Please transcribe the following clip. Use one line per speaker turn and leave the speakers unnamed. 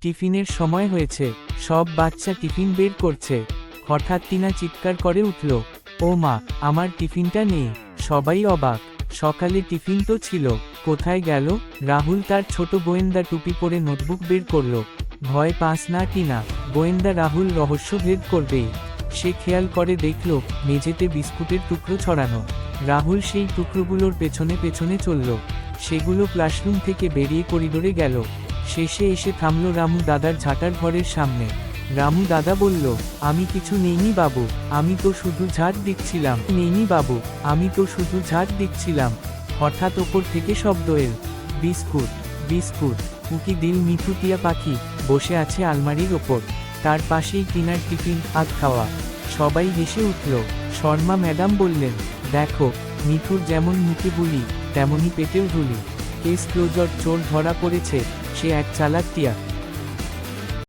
টিফিনের সময় হয়েছে, সব বাচ্চা টিফিন বের করছে। হঠাৎ টিনা চিৎকার করে উঠল, ও মা, আমার টিফিনটা নেই। সবাই অবাক, সকালে টিফিন তো ছিল, কোথায় গেল? রাহুল তার ছোট গোয়েন্দা টুপি পরে নোটবুক বের করল। ভয় পাস না টিনা, গোয়েন্দা রাহুল রহস্য ভেদ করবেই। সে খেয়াল করে দেখল মেঝেতে বিস্কুটের টুকরো ছড়ানো। রাহুল সেই টুকরোগুলোর পেছনে পেছনে চলল। সেগুলো ক্লাসরুম থেকে বেরিয়ে করিডোরে গেল। শেষে এসে থামল রামু দাদার ঝাঁটার ঘরের সামনে। রামু দাদা বলল, আমি কিছু নেইনি বাবু, আমি তো শুধু ঝাঁট দিচ্ছিলাম। নেইনি বাবু, আমি তো শুধু ঝাঁট দিচ্ছিলাম। হঠাৎ ওপর থেকে শব্দ এল, বিস্কুট বিস্কুট। উকি দিল মিঠু টিয়া পাখি বসে আছে আলমারির ওপর। তার পাশেই টিনার টিফিন আধ খাওয়া। সবাই হেসে উঠল। শর্মা ম্যাডাম বললেন, দেখো, মিঠুর যেমন মুখে বুলি, তেমনই পেটেও ঢুলি। কেস ক্লোজড, চোর ধরা পড়েছে, সে এক চালাক টিয়া।